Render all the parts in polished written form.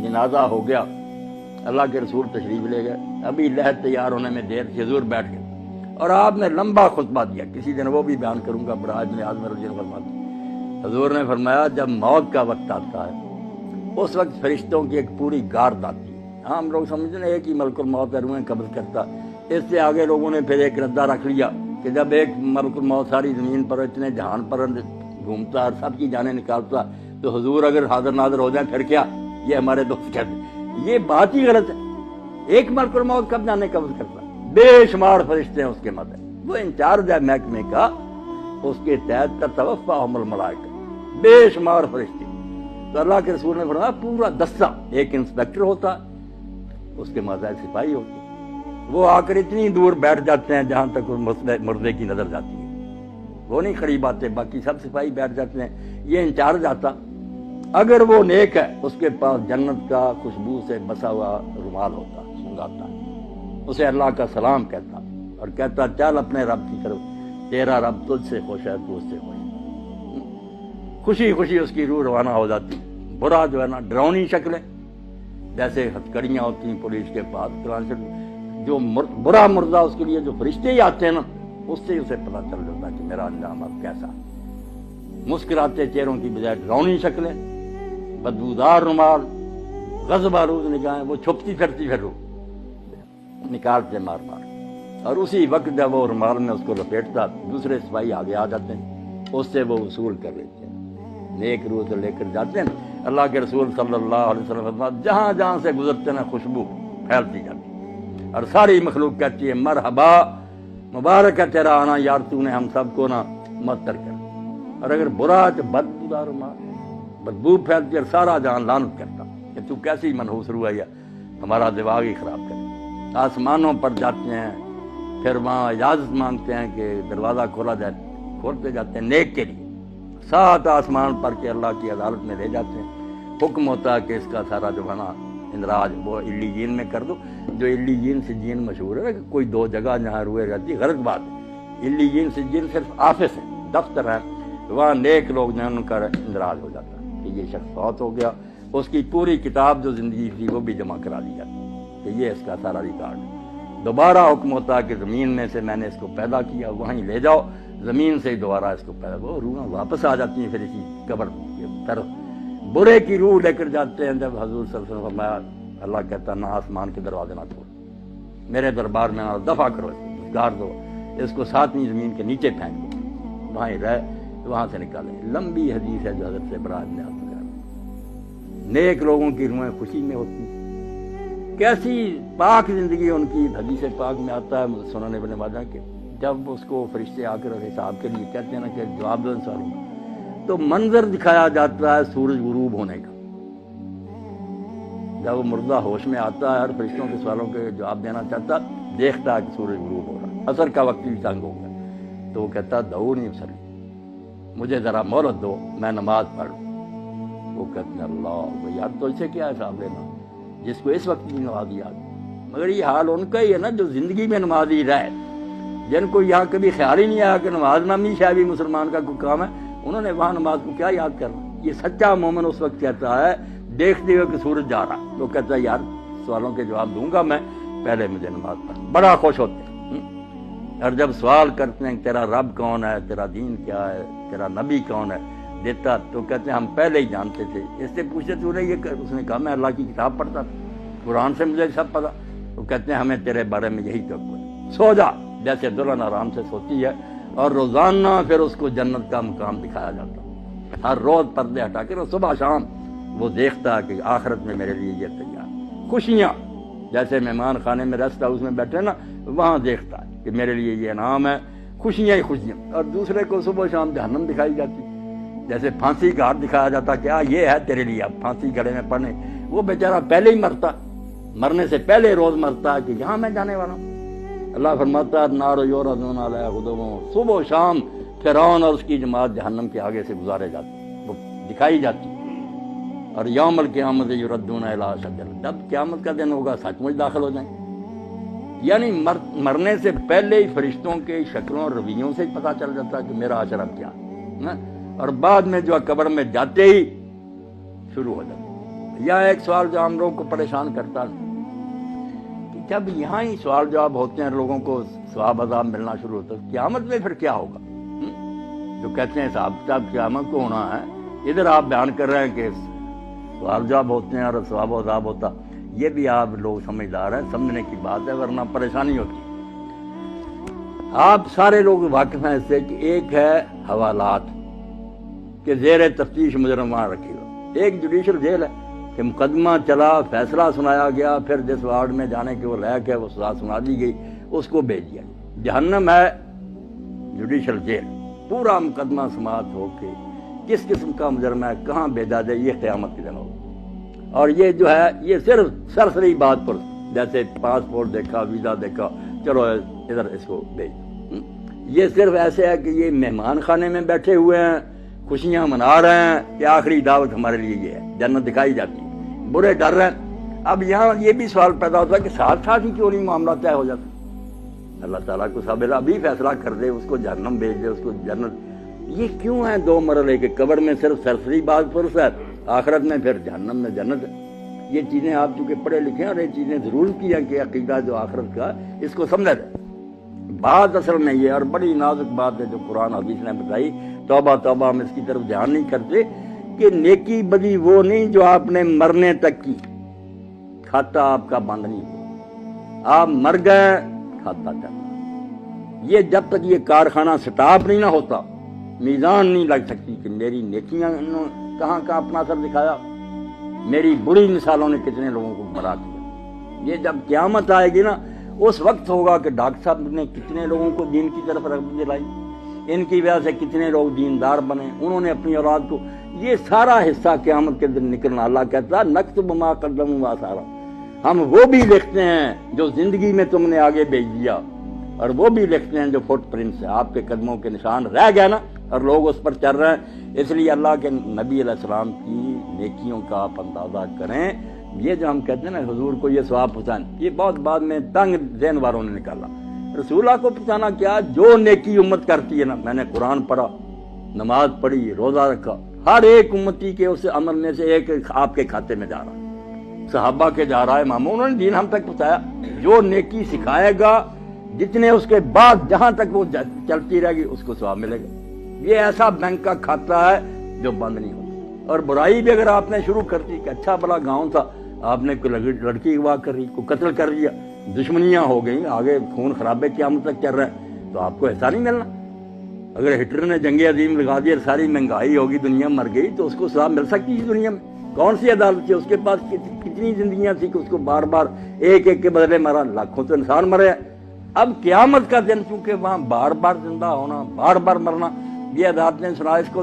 جنازہ ہو گیا، اللہ کے رسول تشریف لے گئے، ابھی لحد تیار ہونے میں دیر تھی، حضور بیٹھ گئے اور آپ نے لمبا خطبہ دیا، کسی دن وہ بھی بیان کروں گا، براج بن عازم رضی اللہ عنہ فرماتے ہیں حضور نے فرمایا جب موت کا وقت آتا ہے اس وقت فرشتوں کی ایک پوری گارد آتی ہے. ہم لوگ سمجھتے ہیں ایک ہی ملک الموت ہے، روحیں قبض کرتا، اس سے آگے لوگوں نے پھر ایک ردہ رکھ لیا کہ جب ایک ملک الموت ساری زمین پر اتنے جہان پر گھومتا اور سب کی جانیں نکالتا تو حضور اگر حاضر ناظر ہو جائیں پھر کیا؟ یہ ہمارے دوست کہتے ہیں یہ بات ہی غلط ہے. ایک ملک الموت کب جانے قبض کرتا؟ بے شمار فرشتے ہیں اس کے مدد، وہ انچارج ہے محکمے کا، اس کے تحت تتوفاہم الملائکہ، بے شمار فرشتے. تو اللہ کے رسول نے فرمایا پورا دستہ، ایک انسپیکٹر ہوتا اس کے ماتحت سپاہی ہوتے، وہ آ کر اتنی دور بیٹھ جاتے ہیں جہاں تک اس مردے کی نظر جاتی ہے، وہ نہیں کھڑی باتیں، باقی سب سپاہی بیٹھ جاتے ہیں. یہ انچارج آتا، اگر وہ نیک ہے اس کے پاس جنت کا خوشبو سے بسا ہوا رومال ہوتا، سنگاتا ہے، اسے اللہ کا سلام کہتا اور کہتا چل اپنے رب کی طرف، تیرا رب تجھ سے خوش ہے، تو اس سے خوش ہے. خوشی خوشی اس کی روح روانہ ہو جاتی. برا جو ہے نا ڈراؤنی شکلیں جیسے ہتھکڑیاں ہوتی ہیں پولیس کے پاس، جو برا مردہ اس کے لیے جو فرشتے ہی آتے ہیں نا اس سے اسے پتہ چل جاتا ہے کہ میرا انجام اب کیسا. مسکراتے چہروں کی بجائے ڈراؤنی شکلیں، بدبودار رومال، غضب آلود نگاہیں، وہ چھپتی پھرتی پھر روح نکالتے مار مار. اور اسی وقت جب وہ رومال میں اس کو لپیٹتا دوسرے سپاہی آگے آ جاتے ہیں، اس سے وہ وصول کر لیتے ہیں، نیک روح سے لے کر جاتے ہیں. اللہ کے رسول صلی اللہ علیہ وسلم فرماتے جہاں جہاں سے گزرتے ہیں خوشبو پھیلتی جاتی اور ساری مخلوق کہتی ہے مرحبا، مبارک ہے تیرا آنا یار، تو نے ہم سب کو نا معطر کر. اور اگر برا تو بدبودار رومال، بدبو پھیلتی اور سارا جہاں لعنت کرتا کہ تو کیسی منحوس روح ہے، ہمارا دماغ ہی خراب کرے. آسمانوں پر جاتے ہیں، پھر وہاں اجازت مانگتے ہیں کہ دروازہ کھولا جائے، کھولتے جاتے ہیں نیک کے لیے، 7 آسمان پر کے اللہ کی عدالت میں لے جاتے ہیں. حکم ہوتا ہے کہ اس کا سارا جو بنا اندراج وہ علیین میں کر دو. جو علیین سجین مشہور ہے کہ کوئی 2 جگہ جہاں روئے رہتی، غلط بات ہے. علیین سجین صرف آفس ہے، دفتر ہے، وہاں نیک لوگ جو ان کا اندراج ہو جاتا ہے کہ یہ شخص فوت ہو گیا، اس کی پوری کتاب جو زندگی تھی وہ بھی جمع کرا دی جاتی کہ یہ اس کا سارا ریکارڈ ہے. دوبارہ حکم ہوتا ہے کہ زمین میں سے میں نے اس کو پیدا کیا، وہیں لے جاؤ، زمین سے ہی دوبارہ اس کو پیدا، وہ روحیں واپس آ جاتی ہیں پھر اسی قبر کے طرف. برے کی روح لے کر جاتے ہیں. جب حضور صلی اللہ علیہ وسلم فرمایا اللہ کہتا نہ آسمان کے دروازے نہ کھول، میرے دربار میں دفع کرو، گار دو، اس کو 7ویں زمین کے نیچے پھینک دو، وہاں ہی رہے، وہاں سے نکالیں. لمبی حدیث ہے جو حضرت سے براج نے آپ کو. نیک لوگوں کی روحیں خوشی میں ہوتی، کیسی پاک زندگی ان کی. حدیث پاک میں آتا ہے سنن ابن ماجہ کے، جب اس کو فرشتے آ کر حساب کے لیے کہتے ہیں نا کہ جواب دو ان سوالوں کا، تو منظر دکھایا جاتا ہے سورج غروب ہونے کا. جب وہ مردہ ہوش میں آتا ہے اور فرشتوں کے سوالوں کے جواب دینا چاہتا، دیکھتا ہے کہ سورج غروب ہو رہا، عصر کا وقت بھی تنگ ہو گیا، تو وہ کہتا دعو نہیں اسر، مجھے ذرا مہلت دو میں نماز پڑھ لوں. وہ کہتے ہیں اللہ وہ یار تو اسے کیا حساب لینا جس کو اس وقت کی نماز یاد. مگر یہ حال ان کا ہی ہے نا جو زندگی میں نمازی رہے، جن کو یہاں کبھی خیال ہی نہیں آیا کہ نماز نامی شاید بھی مسلمان کا کوئی کام ہے، انہوں نے وہاں نماز کو کیا یاد کرنا. یہ سچا مومن اس وقت کہتا ہے دیکھتے ہوئے کہ سورج جا رہا، تو کہتا ہے یار سوالوں کے جواب دوں گا میں، پہلے مجھے نماز پڑھ. بڑا خوش ہوتے ہیں. اور جب سوال کرتے ہیں تیرا رب کون ہے، تیرا دین کیا ہے، تیرا نبی کون ہے، دیتا تو کہتے ہیں ہم پہلے ہی جانتے تھے. اس سے پوچھتے تو نے یہ، اس نے کہا میں اللہ کی کتاب پڑھتا تھا، قرآن سے مجھے سب پتا. تو کہتے ہیں ہمیں تیرے بارے میں یہی توقع ہے، سو جا. جیسے دلہن آرام سے سوتی ہے اور روزانہ پھر اس کو جنت کا مقام دکھایا جاتا، ہر روز پردے ہٹا کے صبح شام وہ دیکھتا ہے کہ آخرت میں میرے لیے یہ تیار خوشیاں. جیسے مہمان خانے میں ریسٹ ہاؤس میں بیٹھے نا، وہاں دیکھتا ہے کہ میرے لیے یہ انعام ہے، خوشیاں ہی خوشیاں. اور دوسرے کو صبح شام جہنم دکھائی جاتی، جیسے پھانسی گھاٹ دکھایا جاتا کیا یہ ہے تیرے لیے اب پھانسی گھڑے میں پڑنے. وہ بیچارہ پہلے ہی مرتا، مرنے سے پہلے روز مرتا ہے کہ یہاں میں جانے والا ہوں. اللہ فرماتا ہے نار یورزون علیہ غدوہ، صبح و شام فرعون اور اس کی جماعت جہنم کے آگے سے گزارے جاتے، وہ دکھائی جاتی. اور یوم القیامت یردون الی اشد، جب قیامت کا دن ہوگا سچ مچ داخل ہو جائیں. یعنی مرنے سے پہلے ہی فرشتوں کے شکلوں اور رویوں سے پتہ چل جاتا ہے کہ میرا حشر اب کیا. اور بعد میں جو قبر میں جاتے ہی شروع ہو جاتا یا ایک سوال جو ہم لوگوں کو پریشان کرتا ہے کہ جب یہاں ہی سوال جواب ہوتے ہیں لوگوں کو ثواب عذاب ملنا شروع ہوتا ہے، قیامت میں پھر کیا ہوگا؟ جو کہتے ہیں صاحب صاحب قیامت کو ہونا ہے، ادھر آپ بیان کر رہے ہیں کہ سوال جواب ہوتے ہیں اور ثواب عذاب ہوتا، یہ بھی آپ لوگ سمجھدار ہیں، سمجھنے کی بات ہے، ورنہ پریشانی ہوتی ہے۔ آپ سارے لوگ واقف ہیں اس سے کہ ایک ہے حوالات کہ زیر تفتیش مجرم وہاں رکھے گا، ایک جوڈیشل جیل ہے کہ مقدمہ چلا، فیصلہ سنایا گیا، پھر جس وارڈ میں جانے کے وہ لائق ہے وہ سزا سنا دی گئی، اس کو بھیج دیا۔ جہنم ہے جوڈیشل جیل، پورا مقدمہ سماعت ہو کے کس قسم کا مجرم ہے کہاں بھیجا جائے، یہ قیامت کے دن ہوگا۔ اور یہ جو ہے یہ صرف سرسری بات پر، جیسے پاسپورٹ دیکھا، ویزا دیکھا، چلو ادھر اس کو بھیج، یہ صرف ایسے ہے کہ یہ مہمان خانے میں بیٹھے ہوئے ہیں، خوشیاں منا رہے ہیں کہ آخری دعوت ہمارے لیے یہ ہے، جنت دکھائی جاتی ہے، برے ڈر رہے ہیں۔ اب یہاں یہ بھی سوال پیدا ہوتا ہے کہ ساتھ ساتھ ہی کیوں نہیں معاملہ طے ہو جاتا؟ اللہ تعالیٰ کو صبر ابھی فیصلہ کر دے، اس کو جہنم بھیج دے، اس کو جنت۔ یہ کیوں ہے دو مرحلے کے؟ قبر میں صرف سرسری بات پرس ہے، آخرت میں پھر جہنم میں جنت ہے۔ یہ چیزیں آپ چونکہ پڑھے لکھے ہیں اور یہ چیزیں ضرور کی ہیں کہ عقیدہ جو آخرت کا اس کو سمجھا جائے۔ بات اصل میں یہ اور بڑی نازک بات ہے جو قرآن حدیث نے بتائی، توبہ توبہ ہم اس کی طرف دھیان نہیں کرتے کہ نیکی بدی وہ نہیں جو آپ نے مرنے تک کی، کھاتا آپ کا بند نہیں ہوا، آپ مر گئے کھاتا چلنا۔ یہ جب تک یہ کارخانہ سٹاپ نہیں نہ ہوتا، میزان نہیں لگ سکتی کہ میری نیکیاں کہاں کہاں اپنا اثر دکھایا، میری بری مثالوں نے کتنے لوگوں کو گمراہ کیا۔ یہ جب قیامت آئے گی نا، اس وقت ہوگا کہ ڈاکٹر صاحب نے کتنے لوگوں کو دین کی طرف رغبت دلائی، ان کی وجہ سے کتنے لوگ دیندار بنے، انہوں نے اپنی اولاد کو، یہ سارا حصہ قیامت کے دن نکلنا۔ اللہ کہتا ہے نکتب ما قدموا وآثارا، ہم وہ بھی لکھتے ہیں جو زندگی میں تم نے آگے بھیج دیا، اور وہ بھی لکھتے ہیں جو فٹ پرنٹس ہے، آپ کے قدموں کے نشان رہ گئے نا، اور لوگ اس پر چل رہے ہیں۔ اس لیے اللہ کے نبی علیہ السلام کی نیکیوں کا آپ اندازہ کریں۔ یہ جو ہم کہتے ہیں نا حضور کو یہ ثواب پہنچانا، یہ بہت بعد میں تنگ ذہن والوں نے نکالا۔ رسول اللہ کو پہنچانا کیا؟ جو نیکی امت کرتی ہے نا، میں نے قرآن پڑھا، نماز پڑھی، روزہ رکھا، ہر ایک امتی کے اس عمل میں سے ایک آپ کے کھاتے میں جا رہا ہے، صحابہ کے جا رہا ہے، اماموں، انہوں نے دین ہم تک پہنچایا۔ جو نیکی سکھائے گا، جتنے اس کے بعد جہاں تک وہ چلتی رہے گی اس کو ثواب ملے گا۔ یہ ایسا بینک کا کھاتا ہے جو بند نہیں ہوتا۔ اور برائی بھی اگر آپ نے شروع کر دی کہ اچھا بلا گاؤں تھا، آپ نے کوئی لڑکی اغوا کر رہی، کوئی قتل کر دیا، دشمنیاں ہو گئیں، آگے خون خرابے قیامت تک چل رہے ہیں، تو آپ کو ایسا نہیں ملنا۔ اگر ہٹلر نے جنگ عظیم لگا دی اور ساری مہنگائی ہوگی، دنیا مر گئی، تو اس کو ثواب مل سکتی ہے دنیا میں؟ کون سی عدالت تھی؟ اس کے پاس کتنی زندگیاں تھی کہ اس کو بار بار ایک ایک کے بدلے مرا، لاکھوں تو انسان مرے ہیں۔ اب قیامت کا دن چونکہ وہاں بار بار زندہ ہونا، بار بار مرنا، یہ عدالت نے سنا اس کو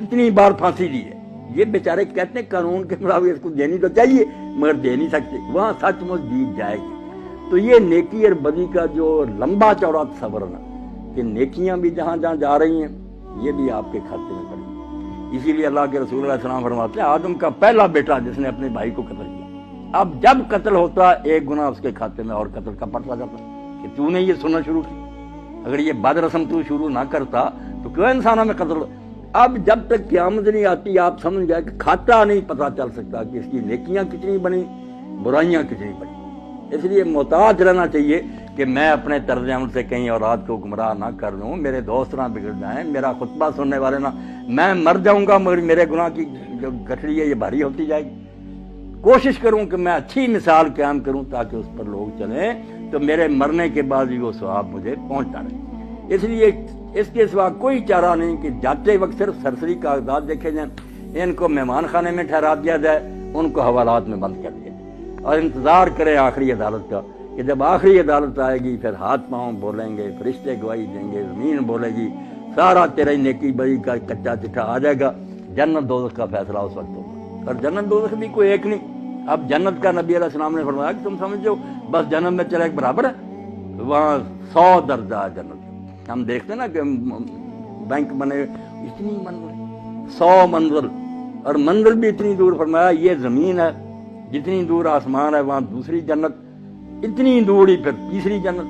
اتنی بار پھانسی دی ہے۔ یہ بیچارے کہتے ہیں قانون کے مطابق اس کو دینی تو چاہیے مگر دے نہیں سکتے، وہاں سچ مچ جیت جائے گی۔ تو یہ نیکی اور بدی کا جو لمبا چوڑا تصور ہے کہ نیکیاں بھی جہاں جہاں جا رہی ہیں، یہ بھی آپ کے کھاتے میں پڑی۔ اسی لیے اللہ کے رسول علیہ السلام فرماتے ہیں آدم کا پہلا بیٹا جس نے اپنے بھائی کو قتل کیا، اب جب قتل ہوتا ایک گناہ اس کے کھاتے میں اور قتل کا پڑتا جاتا کہ تو نے یہ سننا شروع کی۔ اگر یہ بد رسم تو شروع نہ کرتا تو کیوں انسانوں میں قتل؟ اب جب تک قیامت نہیں آتی آپ سمجھ گئے کہ کھاتا نہیں پتہ چل سکتا کہ اس کی نیکیاں کتنی بنی، برائیاں کتنی بنی۔ اس لیے محتاط رہنا چاہیے کہ میں اپنے طرز عمل سے کہیں اولاد کو گمراہ نہ کر دوں، میرے دوست نہ بگڑ جائیں، میرا خطبہ سننے والے نہ، میں مر جاؤں گا مگر میرے گناہ کی جو گٹھڑی ہے یہ بھاری ہوتی جائے گی۔ کوشش کروں کہ میں اچھی مثال قائم کروں تاکہ اس پر لوگ چلیں، تو میرے مرنے کے بعد بھی وہ ثواب مجھے پہنچتا رہے۔ اس لیے اس کے سوا کوئی چارہ نہیں کہ جاتے وقت صرف سرسری کاغذات دیکھے جائیں، ان کو مہمان خانے میں ٹھہرا دیا جائے، ان کو حوالات میں بند کر دیا جائے، اور انتظار کریں آخری عدالت کا کہ جب آخری عدالت آئے گی پھر ہاتھ پاؤں بولیں گے، فرشتے گواہی دیں گے، زمین بولے گی، سارا تیرے نیکی بری کا کچا چٹھا آ جائے گا، جنت دوزخ کا فیصلہ اس وقت ہوگا۔ اور جنت دوزخ بھی کوئی ایک نہیں۔ اب جنت کا نبی علیہ السلام نے فرمایا کہ تم سمجھو بس جنت میں چلے ایک برابر ہے، وہاں 100 درجہ ہے جنت۔ ہم دیکھتے ہیں نا کہ بینک بنے اتنی منزل، 100 منزل، اور منزل بھی اتنی دور۔ فرمایا یہ زمین ہے، جتنی دور آسمان ہے وہاں دوسری جنت، اتنی دور ہی پھر تیسری جنت۔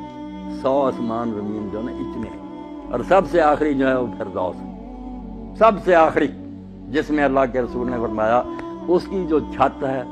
100 آسمان زمین جو ہے اتنے ہیں، اور سب سے آخری جو ہے وہ فردوس ہے، سب سے آخری، جس میں اللہ کے رسول نے فرمایا اس کی جو چھت ہے